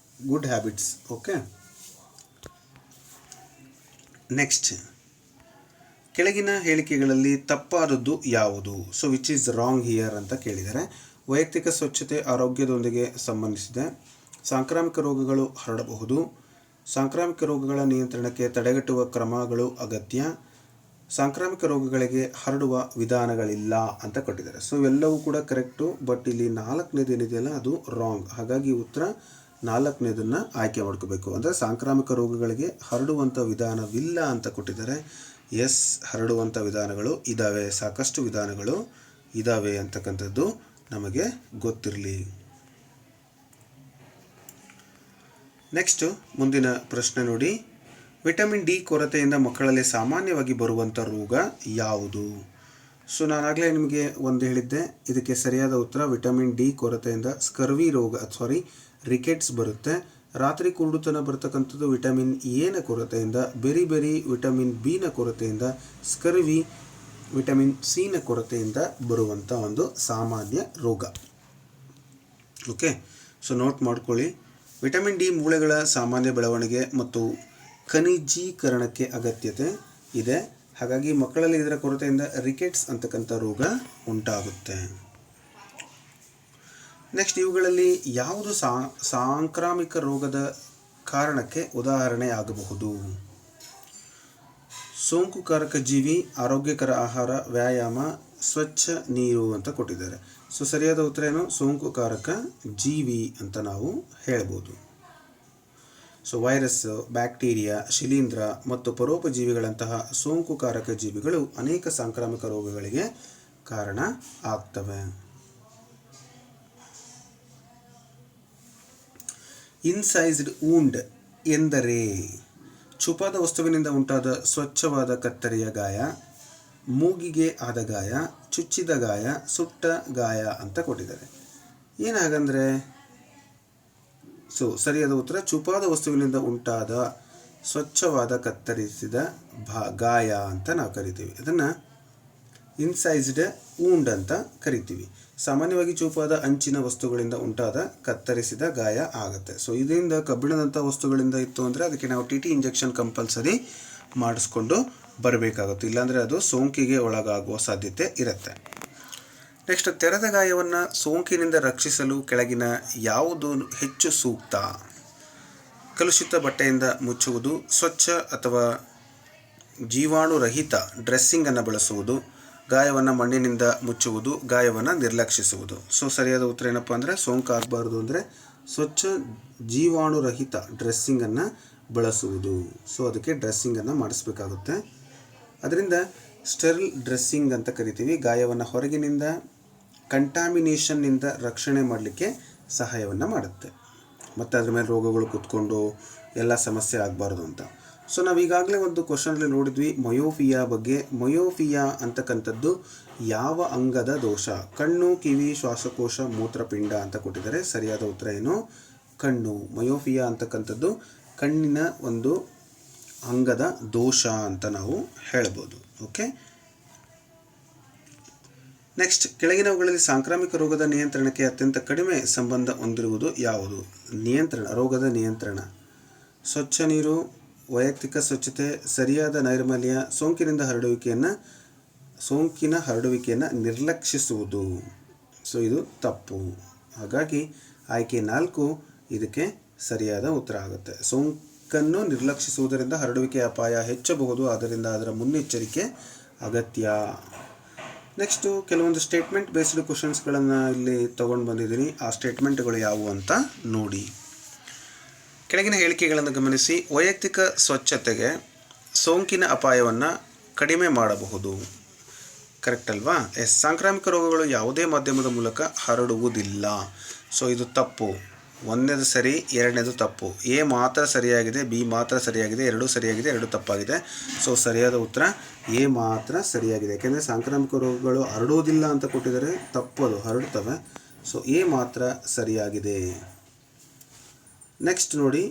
good habits. Okay. Next, ಕೆಳಗಿನ ಹೇಳಿಕೆಗಳಲ್ಲಿ ತಪ್ಪಾದದ್ದು ಯಾವುದು? So which is wrong here ಅಂತ ಕೇಳಿದ್ದಾರೆ. ವೈಯಕ್ತಿಕ ಸ್ವಚ್ಛತೆ ಆರೋಗ್ಯದೊಂದಿಗೆ ಸಂಬಂಧಿಸಿದೆ. ಸಾಂಕ್ರಾಮಿಕ ರೋಗಗಳು ಹರಡಬಹುದು. ಸಾಂಕ್ರಾಮಿಕ ರೋಗಗಳ ನಿಯಂತ್ರಣಕ್ಕೆ ತಡೆಗಟ್ಟುವ ಕ್ರಮಗಳು ಅಗತ್ಯ. ಸಾಂಕ್ರಾಮಿಕ ರೋಗಗಳಿಗೆ ಹರಡುವ ವಿಧಾನಗಳಿಲ್ಲ ಅಂತ ಕೊಟ್ಟಿದ್ದಾರೆ. ಸೊ ಇವೆಲ್ಲವೂ ಕೂಡ ಕರೆಕ್ಟು, ಬಟ್ ಇಲ್ಲಿ 4ನೇದು ಏನಿದೆಯಲ್ಲ ಅದು ರಾಂಗ್. ಹಾಗಾಗಿ ಉತ್ತರ 4ನೇದನ್ನು ಆಯ್ಕೆ ಮಾಡ್ಕೋಬೇಕು. ಅಂದರೆ ಸಾಂಕ್ರಾಮಿಕ ರೋಗಗಳಿಗೆ ಹರಡುವಂಥ ವಿಧಾನವಿಲ್ಲ ಅಂತ ಕೊಟ್ಟಿದ್ದಾರೆ. ಎಸ್, ಹರಡುವಂಥ ವಿಧಾನಗಳು ಇದ್ದಾವೆ, ಸಾಕಷ್ಟು ವಿಧಾನಗಳು ಇದ್ದಾವೆ ಅಂತಕ್ಕಂಥದ್ದು ನಮಗೆ ಗೊತ್ತಿರಲಿ. ನೆಕ್ಸ್ಟು ಮುಂದಿನ ಪ್ರಶ್ನೆ ನೋಡಿ. ವಿಟಮಿನ್ ಡಿ ಕೊರತೆಯಿಂದ ಮಕ್ಕಳಲ್ಲಿ ಸಾಮಾನ್ಯವಾಗಿ ಬರುವಂಥ ರೋಗ ಯಾವುದು? ಸೊ ನಾನಾಗಲೇ ನಿಮಗೆ ಒಂದು ಹೇಳಿದ್ದೆ, ಇದಕ್ಕೆ ಸರಿಯಾದ ಉತ್ತರ ವಿಟಮಿನ್ ಡಿ ಕೊರತೆಯಿಂದ ಸ್ಕರ್ವಿ ರೋಗ ರಿಕೆಟ್ಸ್ ಬರುತ್ತೆ. ರಾತ್ರಿ ಕುರುಡುತನ ಬರ್ತಕ್ಕಂಥದ್ದು ವಿಟಮಿನ್ ಎನ ಕೊರತೆಯಿಂದ, ಬೆರಿ ವಿಟಮಿನ್ ಬಿನ ಕೊರತೆಯಿಂದ, ಸ್ಕರ್ವಿ ವಿಟಮಿನ್ ಸಿನ ಕೊರತೆಯಿಂದ ಬರುವಂಥ ಒಂದು ಸಾಮಾನ್ಯ ರೋಗ. ಓಕೆ. ಸೊ ನೋಟ್ ಮಾಡ್ಕೊಳ್ಳಿ. ವಿಟಮಿನ್ ಡಿ ಮೂಳೆಗಳ ಸಾಮಾನ್ಯ ಬೆಳವಣಿಗೆ ಮತ್ತು ಖನಿಜೀಕರಣಕ್ಕೆ ಅಗತ್ಯತೆ ಇದೆ. ಹಾಗಾಗಿ ಮಕ್ಕಳಲ್ಲಿ ಇದರ ಕೊರತೆಯಿಂದ ರಿಕೆಟ್ಸ್ ಅಂತಕ್ಕಂಥ ರೋಗ ಉಂಟಾಗುತ್ತೆ. ನೆಕ್ಸ್ಟ್, ಇವುಗಳಲ್ಲಿ ಯಾವುದು ಸಾಂಕ್ರಾಮಿಕ ರೋಗದ ಕಾರಣಕ್ಕೆ ಉದಾಹರಣೆ ಆಗಬಹುದು? ಸೋಂಕುಕಾರಕ ಜೀವಿ, ಆರೋಗ್ಯಕರ ಆಹಾರ, ವ್ಯಾಯಾಮ, ಸ್ವಚ್ಛ ನೀರು ಅಂತ ಕೊಟ್ಟಿದ್ದಾರೆ. ಸೊ ಸರಿಯಾದ ಉತ್ತರ ಏನು? ಸೋಂಕುಕಾರಕ ಜೀವಿ ಅಂತ ನಾವು ಹೇಳ್ಬೋದು. ಸೊ ವೈರಸ್, ಬ್ಯಾಕ್ಟೀರಿಯಾ, ಶಿಲೀಂಧ್ರ ಮತ್ತು ಪರೋಪಜೀವಿಗಳಂತಹ ಸೋಂಕುಕಾರಕ ಜೀವಿಗಳು ಅನೇಕ ಸಾಂಕ್ರಾಮಿಕ ರೋಗಗಳಿಗೆ ಕಾರಣ ಆಗ್ತವೆ. ಇನ್ಸೈಸ್ಡ್ ವೂಂಡ್ ಎಂದರೆ ಚುಪಾದ ವಸ್ತುವಿನಿಂದ ಉಂಟಾದ ಸ್ವಚ್ಛವಾದ ಕತ್ತರಿಯ ಗಾಯ, ಮೂಗಿಗೆ ಆದ ಗಾಯ, ಚುಚ್ಚಿದ ಗಾಯ, ಸುಟ್ಟ ಗಾಯ ಅಂತ ಕೊಟ್ಟಿದ್ದಾರೆ. ಏನಾಗಂದರೆ ಸೊ ಸರಿಯಾದ ಉತ್ತರ ಚುಪಾದ ವಸ್ತುವಿನಿಂದ ಉಂಟಾದ ಸ್ವಚ್ಛವಾದ ಕತ್ತರಿಸಿದ ಗಾಯ ಅಂತ ನಾವು ಕರಿತೀವಿ. ಅದನ್ನು ಇನ್ಸೈಸ್ಡ್ ವೂಂಡ್ ಅಂತ ಕರಿತೀವಿ. ಸಾಮಾನ್ಯವಾಗಿ ಚೂಪಾದ ಅಂಚಿನ ವಸ್ತುಗಳಿಂದ ಉಂಟಾದ ಕತ್ತರಿಸಿದ ಗಾಯ ಆಗುತ್ತೆ. ಸೊ ಇದರಿಂದ ಕಬ್ಬಿಣದಂಥ ವಸ್ತುಗಳಿಂದ ಇತ್ತು ಅಂದರೆ ಅದಕ್ಕೆ ನಾವು ಟಿ ಇಂಜೆಕ್ಷನ್ ಕಂಪಲ್ಸರಿ ಮಾಡಿಸ್ಕೊಂಡು ಬರಬೇಕಾಗುತ್ತೆ, ಇಲ್ಲಾಂದರೆ ಅದು ಸೋಂಕಿಗೆ ಒಳಗಾಗುವ ಸಾಧ್ಯತೆ ಇರುತ್ತೆ. ನೆಕ್ಸ್ಟ್, ತೆರೆದ ಗಾಯವನ್ನು ಸೋಂಕಿನಿಂದ ರಕ್ಷಿಸಲು ಕೆಳಗಿನ ಯಾವುದು ಹೆಚ್ಚು ಸೂಕ್ತ? ಕಲುಷಿತ ಬಟ್ಟೆಯಿಂದ ಮುಚ್ಚುವುದು, ಸ್ವಚ್ಛ ಅಥವಾ ಜೀವಾಣುರಹಿತ ಡ್ರೆಸ್ಸಿಂಗನ್ನು ಬಳಸುವುದು, ಗಾಯವನ್ನು ಮಣ್ಣಿನಿಂದ ಮುಚ್ಚುವುದು, ಗಾಯವನ್ನು ನಿರ್ಲಕ್ಷಿಸುವುದು. ಸೊ ಸರಿಯಾದ ಉತ್ತರ ಏನಪ್ಪ ಅಂದರೆ, ಸೋಂಕು ಆಗಬಾರ್ದು ಅಂದರೆ ಸ್ವಚ್ಛ ಜೀವಾಣುರಹಿತ ಡ್ರೆಸ್ಸಿಂಗನ್ನು ಬಳಸುವುದು. ಸೊ ಅದಕ್ಕೆ ಡ್ರೆಸ್ಸಿಂಗನ್ನು ಮಾಡಿಸ್ಬೇಕಾಗುತ್ತೆ. ಅದರಿಂದ ಸ್ಟೆರಿಲ್ ಡ್ರೆಸ್ಸಿಂಗ್ ಅಂತ ಕರಿತೀವಿ. ಗಾಯವನ್ನು ಹೊರಗಿನಿಂದ ಕಂಟ್ಯಾಮಿನೇಷನ್ನಿಂದ ರಕ್ಷಣೆ ಮಾಡಲಿಕ್ಕೆ ಸಹಾಯವನ್ನು ಮಾಡುತ್ತೆ, ಮತ್ತು ಅದ್ರ ಮೇಲೆ ರೋಗಗಳು ಕೂತ್ಕೊಂಡು ಎಲ್ಲ ಸಮಸ್ಯೆ ಆಗಬಾರ್ದು ಅಂತ. ಸೊ ನಾವು ಈಗಾಗಲೇ ಒಂದು ಕ್ವಶನಲ್ಲಿ ನೋಡಿದ್ವಿ ಮಯೋಫಿಯಾ ಬಗ್ಗೆ. ಮಯೋಫಿಯಾ ಅಂತಕ್ಕಂಥದ್ದು ಯಾವ ಅಂಗದ ದೋಷ? ಕಣ್ಣು, ಕಿವಿ, ಶ್ವಾಸಕೋಶ, ಮೂತ್ರಪಿಂಡ ಅಂತ ಕೊಟ್ಟಿದ್ದಾರೆ. ಸರಿಯಾದ ಉತ್ತರ ಏನು? ಕಣ್ಣು. ಮಯೋಫಿಯಾ ಅಂತಕ್ಕಂಥದ್ದು ಕಣ್ಣಿನ ಒಂದು ಅಂಗದ ದೋಷ ಅಂತ ನಾವು ಹೇಳ್ಬೋದು. ಓಕೆ. ನೆಕ್ಸ್ಟ್, ಕೆಳಗಿನವುಗಳಲ್ಲಿ ಸಾಂಕ್ರಾಮಿಕ ರೋಗದ ನಿಯಂತ್ರಣಕ್ಕೆ ಅತ್ಯಂತ ಕಡಿಮೆ ಸಂಬಂಧ ಹೊಂದಿರುವುದು ಯಾವುದು? ರೋಗದ ನಿಯಂತ್ರಣ, ಸ್ವಚ್ಛ ನೀರು, ವೈಯಕ್ತಿಕ ಸ್ವಚ್ಛತೆ, ಸರಿಯಾದ ನೈರ್ಮಲ್ಯ, ಸೋಂಕಿನ ಹರಡುವಿಕೆಯನ್ನು ನಿರ್ಲಕ್ಷಿಸುವುದು. ಸೊ ಇದು ತಪ್ಪು. ಹಾಗಾಗಿ ಆಯ್ಕೆ 4 ಇದಕ್ಕೆ ಸರಿಯಾದ ಉತ್ತರ ಆಗುತ್ತೆ. ಸೋಂಕನ್ನು ನಿರ್ಲಕ್ಷಿಸುವುದರಿಂದ ಹರಡುವಿಕೆ ಅಪಾಯ ಹೆಚ್ಚಬಹುದು, ಆದ್ದರಿಂದ ಅದರ ಮುನ್ನೆಚ್ಚರಿಕೆ ಅಗತ್ಯ. ನೆಕ್ಸ್ಟು ಕೆಲವೊಂದು ಸ್ಟೇಟ್ಮೆಂಟ್ ಬೇಸ್ಡ್ ಕ್ವಶನ್ಸ್ಗಳನ್ನು ಇಲ್ಲಿ ತೊಗೊಂಡು ಬಂದಿದ್ದೀನಿ. ಆ ಸ್ಟೇಟ್ಮೆಂಟ್ಗಳು ಯಾವುವು ಅಂತ ನೋಡಿ. ಕೆಳಗಿನ ಹೇಳಿಕೆಗಳನ್ನು ಗಮನಿಸಿ. ವೈಯಕ್ತಿಕ ಸ್ವಚ್ಛತೆಗೆ ಸೋಂಕಿನ ಅಪಾಯವನ್ನು ಕಡಿಮೆ ಮಾಡಬಹುದು. ಕರೆಕ್ಟ್ ಅಲ್ವಾ? ಸಾಂಕ್ರಾಮಿಕ ರೋಗಗಳು ಯಾವುದೇ ಮಾಧ್ಯಮದ ಮೂಲಕ ಹರಡುವುದಿಲ್ಲ. ಸೊ ಇದು ತಪ್ಪು. 1ನೇದು ಸರಿ, 2ನೇದು ತಪ್ಪು. ಎ ಮಾತ್ರ ಸರಿಯಾಗಿದೆ, ಬಿ ಮಾತ್ರ ಸರಿಯಾಗಿದೆ, 2 ಸರಿಯಾಗಿದೆ, 2 ತಪ್ಪಾಗಿದೆ. ಸೊ ಸರಿಯಾದ ಉತ್ತರ ಎ ಮಾತ್ರ ಸರಿಯಾಗಿದೆ. ಯಾಕೆಂದರೆ ಸಾಂಕ್ರಾಮಿಕ ರೋಗಗಳು ಹರಡುವುದಿಲ್ಲ ಅಂತ ಕೊಟ್ಟಿದ್ದಾರೆ, ತಪ್ಪದು, ಹರಡುತ್ತವೆ. ಸೊ ಎ ಮಾತ್ರ ಸರಿಯಾಗಿದೆ. ನೆಕ್ಸ್ಟ್ ನೋಡಿ,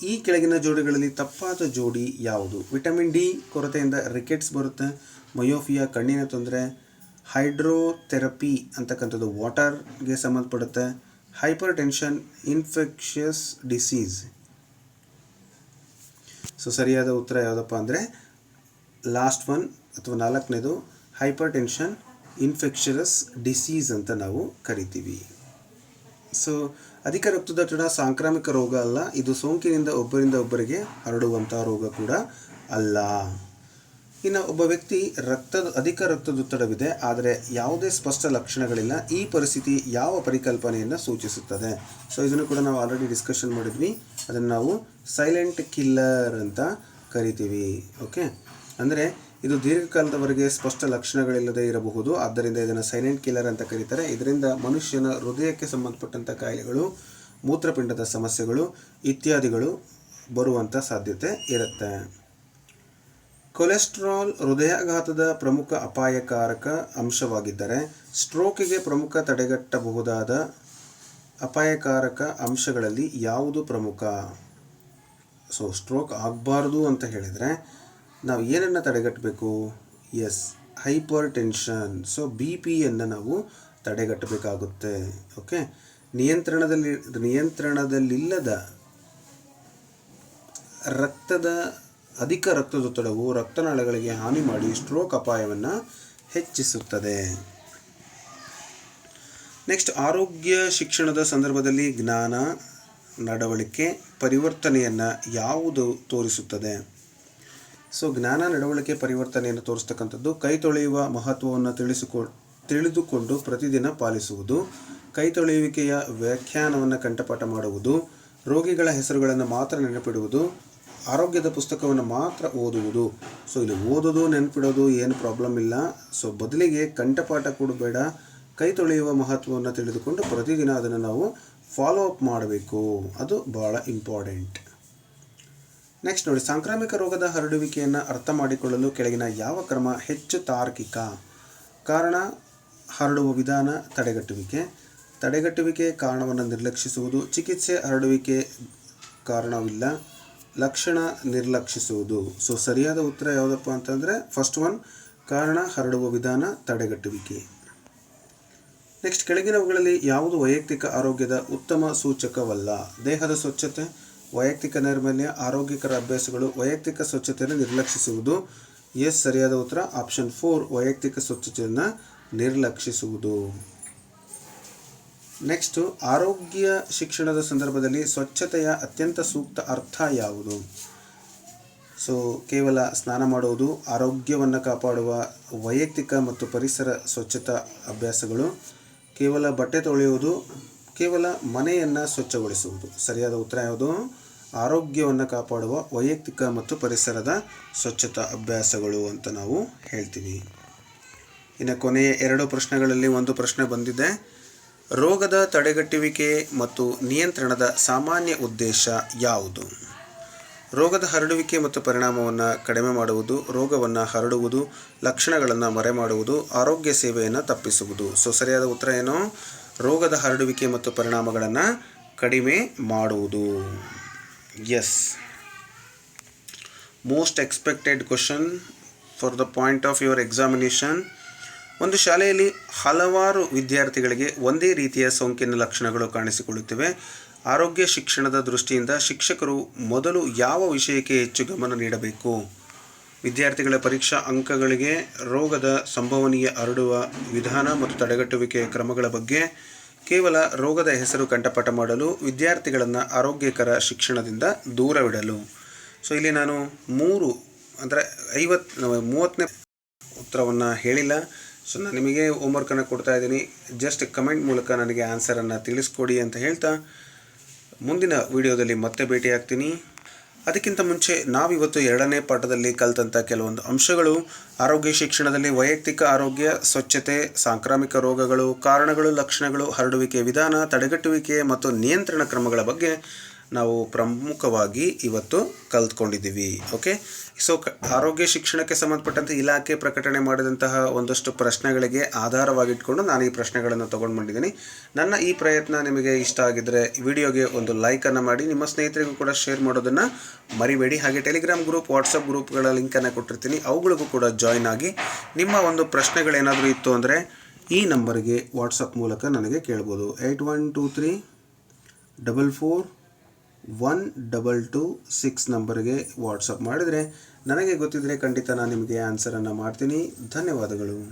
ಈ ಕೆಳಗಿನ ಜೋಡಿಗಳಲ್ಲಿ ತಪ್ಪಾದ ಜೋಡಿ ಯಾವುದು? ವಿಟಮಿನ್ ಡಿ ಕೊರತೆಯಿಂದ ರಿಕೆಟ್ಸ್ ಬರುತ್ತೆ, ಮಯೋಫಿಯಾ ಕಣ್ಣಿನ ತೊಂದರೆ, ಹೈಡ್ರೋಥೆರಪಿ ಅಂತಕ್ಕಂಥದ್ದು ವಾಟರ್ಗೆ ಸಂಬಂಧಪಡುತ್ತೆ, hypertension infectious disease. So ಸರಿಯಾದ ಉತ್ತರ ಯಾವುದಪ್ಪ ಅಂದರೆ ಲಾಸ್ಟ್ ಒನ್ ಅಥವಾ 4ನೇದು ಹೈಪರ್ ಟೆನ್ಷನ್ ಇನ್ಫೆಕ್ಷಿಯಸ್ ಡಿಸೀಸ್ ಅಂತ ನಾವು ಕರಿತೀವಿ. ಸೊ ಅಧಿಕ ರಕ್ತದೊತ್ತಡ ಸಾಂಕ್ರಾಮಿಕ ರೋಗ ಅಲ್ಲ, ಇದು ಸೋಂಕಿನಿಂದ ಒಬ್ಬರಿಂದ ಒಬ್ಬರಿಗೆ ಹರಡುವಂಥ ರೋಗ ಕೂಡ ಅಲ್ಲ. ಇನ್ನು ಒಬ್ಬ ವ್ಯಕ್ತಿ ಅಧಿಕ ರಕ್ತದೊತ್ತಡವಿದೆ, ಆದರೆ ಯಾವುದೇ ಸ್ಪಷ್ಟ ಲಕ್ಷಣಗಳಿಲ್ಲ. ಈ ಪರಿಸ್ಥಿತಿ ಯಾವ ಪರಿಕಲ್ಪನೆಯನ್ನು ಸೂಚಿಸುತ್ತದೆ? ಸೊ ಇದನ್ನು ಕೂಡ ನಾವು ಆಲ್ರೆಡಿ ಡಿಸ್ಕಷನ್ ಮಾಡಿದ್ವಿ. ಅದನ್ನು ನಾವು ಸೈಲೆಂಟ್ ಕಿಲ್ಲರ್ ಅಂತ ಕರಿತೀವಿ. ಓಕೆ, ಅಂದರೆ ಇದು ದೀರ್ಘಕಾಲದವರೆಗೆ ಸ್ಪಷ್ಟ ಲಕ್ಷಣಗಳಿಲ್ಲದೆ ಇರಬಹುದು, ಆದ್ದರಿಂದ ಇದನ್ನು ಸೈಲೆಂಟ್ ಕಿಲ್ಲರ್ ಅಂತ ಕರೀತಾರೆ. ಇದರಿಂದ ಮನುಷ್ಯನ ಹೃದಯಕ್ಕೆ ಸಂಬಂಧಪಟ್ಟಂಥ ಕಾಯಿಲೆಗಳು, ಮೂತ್ರಪಿಂಡದ ಸಮಸ್ಯೆಗಳು ಇತ್ಯಾದಿಗಳು ಬರುವಂಥ ಸಾಧ್ಯತೆ ಇರುತ್ತೆ. ಕೊಲೆಸ್ಟ್ರಾಲ್ ಹೃದಯಾಘಾತದ ಪ್ರಮುಖ ಅಪಾಯಕಾರಕ ಅಂಶವಾಗಿದ್ದರೆ ಸ್ಟ್ರೋಕಿಗೆ ಪ್ರಮುಖ ತಡೆಗಟ್ಟಬಹುದಾದ ಅಪಾಯಕಾರಕ ಅಂಶಗಳಲ್ಲಿ ಯಾವುದು ಪ್ರಮುಖ? ಸೊ ಸ್ಟ್ರೋಕ್ ಆಗಬಾರ್ದು ಅಂತ ಹೇಳಿದರೆ ನಾವು ಏನನ್ನು ತಡೆಗಟ್ಟಬೇಕು? Hyper tension. ಸೊ ಬಿ ಪಿಯನ್ನು ನಾವು ತಡೆಗಟ್ಟಬೇಕಾಗುತ್ತೆ. ಓಕೆ, ನಿಯಂತ್ರಣದಲ್ಲಿಲ್ಲದ ಅಧಿಕ ರಕ್ತದೊತ್ತಡವು ರಕ್ತನಾಳಗಳಿಗೆ ಹಾನಿ ಮಾಡಿ ಸ್ಟ್ರೋಕ್ ಅಪಾಯವನ್ನು ಹೆಚ್ಚಿಸುತ್ತದೆ. ನೆಕ್ಸ್ಟ್, ಆರೋಗ್ಯ ಶಿಕ್ಷಣದ ಸಂದರ್ಭದಲ್ಲಿ ಜ್ಞಾನ ನಡವಳಿಕೆ ಪರಿವರ್ತನೆಯನ್ನು ಯಾವುದು ತೋರಿಸುತ್ತದೆ? ಸೊ ಜ್ಞಾನ ನಡವಳಿಕೆ ಪರಿವರ್ತನೆಯನ್ನು ತೋರಿಸ್ತಕ್ಕಂಥದ್ದು ಕೈ ತೊಳೆಯುವ ಮಹತ್ವವನ್ನು ತಿಳಿದುಕೊಂಡು ಪ್ರತಿದಿನ ಪಾಲಿಸುವುದು, ಕೈ ತೊಳೆಯುವಿಕೆಯ ವ್ಯಾಖ್ಯಾನವನ್ನು ಕಂಠಪಾಠ ಮಾಡುವುದು, ರೋಗಿಗಳ ಹೆಸರುಗಳನ್ನು ಮಾತ್ರ ನೆನಪಿಡುವುದು, ಆರೋಗ್ಯದ ಪುಸ್ತಕವನ್ನು ಮಾತ್ರ ಓದುವುದು. ಸೊ ಇಲ್ಲಿ ಓದೋದು ನೆನಪಿಡೋದು ಏನು ಪ್ರಾಬ್ಲಮ್ ಇಲ್ಲ. ಸೊ ಬದಲಿಗೆ ಕಂಠಪಾಠ ಕೊಡಬೇಡ, ಕೈ ತೊಳೆಯುವ ಮಹತ್ವವನ್ನು ತಿಳಿದುಕೊಂಡು ಪ್ರತಿದಿನ ಅದನ್ನು ನಾವು ಫಾಲೋ ಅಪ್ ಮಾಡಬೇಕು. ಅದು ಭಾಳ ಇಂಪಾರ್ಟೆಂಟ್. ನೆಕ್ಸ್ಟ್ ನೋಡಿ, ಸಾಂಕ್ರಾಮಿಕ ರೋಗದ ಹರಡುವಿಕೆಯನ್ನು ಅರ್ಥ ಮಾಡಿಕೊಳ್ಳಲು ಕೆಳಗಿನ ಯಾವ ಕ್ರಮ ಹೆಚ್ಚು ತಾರ್ಕಿಕ? ಕಾರಣ, ಹರಡುವ ವಿಧಾನ, ತಡೆಗಟ್ಟುವಿಕೆ ಕಾರಣವನ್ನು ನಿರ್ಲಕ್ಷಿಸುವುದು, ಚಿಕಿತ್ಸೆ ಹರಡುವಿಕೆ ಕಾರಣವಿಲ್ಲ, ಲಕ್ಷಣ ನಿರ್ಲಕ್ಷಿಸುವುದು. ಸೊ ಸರಿಯಾದ ಉತ್ತರ ಯಾವುದಪ್ಪ ಅಂತಂದರೆ ಫಸ್ಟ್ ಒನ್, ಕಾರಣ, ಹರಡುವ ವಿಧಾನ, ತಡೆಗಟ್ಟುವಿಕೆ. ನೆಕ್ಸ್ಟ್, ಕೆಳಗಿನವುಗಳಲ್ಲಿ ಯಾವುದು ವೈಯಕ್ತಿಕ ಆರೋಗ್ಯದ ಉತ್ತಮ ಸೂಚಕವಲ್ಲ? ದೇಹದ ಸ್ವಚ್ಛತೆ, ವೈಯಕ್ತಿಕ ನೈರ್ಮಲ್ಯ, ಆರೋಗ್ಯಕರ ಅಭ್ಯಾಸಗಳು, ವೈಯಕ್ತಿಕ ಸ್ವಚ್ಛತೆಯನ್ನು ನಿರ್ಲಕ್ಷಿಸುವುದು, ಎಸ್, ಸರಿಯಾದ ಉತ್ತರ ಆಪ್ಷನ್ 4 ವೈಯಕ್ತಿಕ ಸ್ವಚ್ಛತೆಯನ್ನು ನಿರ್ಲಕ್ಷಿಸುವುದು. ನೆಕ್ಸ್ಟು, ಆರೋಗ್ಯ ಶಿಕ್ಷಣದ ಸಂದರ್ಭದಲ್ಲಿ ಸ್ವಚ್ಛತೆಯ ಅತ್ಯಂತ ಸೂಕ್ತ ಅರ್ಥ ಯಾವುದು? ಸೊ ಕೇವಲ ಸ್ನಾನ ಮಾಡುವುದು, ಆರೋಗ್ಯವನ್ನು ಕಾಪಾಡುವ ವೈಯಕ್ತಿಕ ಮತ್ತು ಪರಿಸರ ಸ್ವಚ್ಛತಾ ಅಭ್ಯಾಸಗಳು, ಕೇವಲ ಬಟ್ಟೆ ತೊಳೆಯುವುದು, ಕೇವಲ ಮನೆಯನ್ನು ಸ್ವಚ್ಛಗೊಳಿಸುವುದು. ಸರಿಯಾದ ಉತ್ತರ ಯಾವುದು? ಆರೋಗ್ಯವನ್ನು ಕಾಪಾಡುವ ವೈಯಕ್ತಿಕ ಮತ್ತು ಪರಿಸರದ ಸ್ವಚ್ಛತಾ ಅಭ್ಯಾಸಗಳು ಅಂತ ನಾವು ಹೇಳ್ತೀವಿ. ಇನ್ನು ಕೊನೆಯ 2 ಪ್ರಶ್ನೆಗಳಲ್ಲಿ ಒಂದು ಪ್ರಶ್ನೆ ಬಂದಿದೆ. ರೋಗದ ತಡೆಗಟ್ಟುವಿಕೆ ಮತ್ತು ನಿಯಂತ್ರಣದ ಸಾಮಾನ್ಯ ಉದ್ದೇಶ ಯಾವುದು? ರೋಗದ ಹರಡುವಿಕೆ ಮತ್ತು ಪರಿಣಾಮವನ್ನು ಕಡಿಮೆ ಮಾಡುವುದು, ರೋಗವನ್ನು ಹರಡುವುದು, ಲಕ್ಷಣಗಳನ್ನು ಮರೆಮಾಡುವುದು, ಆರೋಗ್ಯ ಸೇವೆಯನ್ನು ತಪ್ಪಿಸುವುದು. ಸೊ ಸರಿಯಾದ ಉತ್ತರ ಏನು? ರೋಗದ ಹರಡುವಿಕೆ ಮತ್ತು ಪರಿಣಾಮಗಳನ್ನು ಕಡಿಮೆ ಮಾಡುವುದು. Yes, most expected question for the point of your examination. ಒಂದು ಶಾಲೆಯಲ್ಲಿ ಹಲವಾರು ವಿದ್ಯಾರ್ಥಿಗಳಿಗೆ ಒಂದೇ ರೀತಿಯ ಸೋಂಕಿನ ಲಕ್ಷಣಗಳು ಕಾಣಿಸಿಕೊಳ್ಳುತ್ತಿವೆ. ಆರೋಗ್ಯ ಶಿಕ್ಷಣದ ದೃಷ್ಟಿಯಿಂದ ಶಿಕ್ಷಕರು ಮೊದಲು ಯಾವ ವಿಷಯಕ್ಕೆ ಹೆಚ್ಚು ಗಮನ ನೀಡಬೇಕು? ವಿದ್ಯಾರ್ಥಿಗಳ ಪರೀಕ್ಷಾ ಅಂಕಗಳಿಗೆ, ರೋಗದ ಸಂಭವನೀಯ ಹರಡುವ ವಿಧಾನ ಮತ್ತು ತಡೆಗಟ್ಟುವಿಕೆಯ ಕ್ರಮಗಳ ಬಗ್ಗೆ, ಕೇವಲ ರೋಗದ ಹೆಸರು ಕಂಠಪಾಠ ಮಾಡಲು, ವಿದ್ಯಾರ್ಥಿಗಳನ್ನು ಆರೋಗ್ಯಕರ ಶಿಕ್ಷಣದಿಂದ ದೂರವಿಡಲು. ಸೊ ಇಲ್ಲಿ ನಾನು 30ನೇ ಉತ್ತರವನ್ನು ಹೇಳಿಲ್ಲ. ಸೊ ನಾನು ನಿಮಗೆ ಹೋಮ್ವರ್ಕನ್ನು ಕೊಡ್ತಾ ಇದ್ದೀನಿ. ಜಸ್ಟ್ ಕಮೆಂಟ್ ಮೂಲಕ ನನಗೆ ಆನ್ಸರನ್ನು ತಿಳಿಸ್ಕೊಡಿ ಅಂತ ಹೇಳ್ತಾ ಮುಂದಿನ ವಿಡಿಯೋದಲ್ಲಿ ಮತ್ತೆ ಭೇಟಿಯಾಗ್ತೀನಿ. ಅದಕ್ಕಿಂತ ಮುಂಚೆ ನಾವಿವತ್ತು 2ನೇ ಪಾಠದಲ್ಲಿ ಕಲಿತಂಥ ಕೆಲವೊಂದು ಅಂಶಗಳು, ಆರೋಗ್ಯ ಶಿಕ್ಷಣದಲ್ಲಿ ವೈಯಕ್ತಿಕ ಆರೋಗ್ಯ, ಸ್ವಚ್ಛತೆ, ಸಾಂಕ್ರಾಮಿಕ ರೋಗಗಳು, ಕಾರಣಗಳು, ಲಕ್ಷಣಗಳು, ಹರಡುವಿಕೆ ವಿಧಾನ, ತಡೆಗಟ್ಟುವಿಕೆ ಮತ್ತು ನಿಯಂತ್ರಣ ಕ್ರಮಗಳ ಬಗ್ಗೆ ನಾವು ಪ್ರಮುಖವಾಗಿ ಇವತ್ತು ಕಲ್ತ್ಕೊಂಡಿದ್ದೀವಿ. ಓಕೆ, ಸೊ ಆರೋಗ್ಯ ಶಿಕ್ಷಣಕ್ಕೆ ಸಂಬಂಧಪಟ್ಟಂತೆ ಇಲಾಖೆ ಪ್ರಕಟಣೆ ಮಾಡಿದಂತಹ ಒಂದಷ್ಟು ಪ್ರಶ್ನೆಗಳಿಗೆ ಆಧಾರವಾಗಿಟ್ಕೊಂಡು ನಾನು ಈ ಪ್ರಶ್ನೆಗಳನ್ನು ತೊಗೊಂಡು ಬಂದಿದ್ದೀನಿ. ನನ್ನ ಈ ಪ್ರಯತ್ನ ನಿಮಗೆ ಇಷ್ಟ ಆಗಿದ್ದರೆ ವಿಡಿಯೋಗೆ ಒಂದು ಲೈಕನ್ನು ಮಾಡಿ, ನಿಮ್ಮ ಸ್ನೇಹಿತರಿಗೂ ಕೂಡ ಶೇರ್ ಮಾಡೋದನ್ನು ಮರಿಬೇಡಿ. ಹಾಗೆ ಟೆಲಿಗ್ರಾಮ್ ಗ್ರೂಪ್, ವಾಟ್ಸಪ್ ಗ್ರೂಪ್ಗಳ ಲಿಂಕನ್ನು ಕೊಟ್ಟಿರ್ತೀನಿ, ಅವುಗಳಿಗೂ ಕೂಡ ಜಾಯ್ನ್ ಆಗಿ ನಿಮ್ಮ ಒಂದು ಪ್ರಶ್ನೆಗಳೇನಾದರೂ ಇತ್ತು ಅಂದರೆ ಈ ನಂಬರ್ಗೆ ವಾಟ್ಸಪ್ ಮೂಲಕ ನನಗೆ ಕೇಳ್ಬೋದು. 8123441226 ನಂಬರ್ಗೆ ವಾಟ್ಸಪ್ ಮಾಡಿದರೆ ನನಗೆ ಗೊತ್ತಿದ್ದರೆ ಖಂಡಿತ ನಾನು ನಿಮಗೆ ಆನ್ಸರನ್ನು ಮಾಡ್ತೀನಿ. ಧನ್ಯವಾದಗಳು.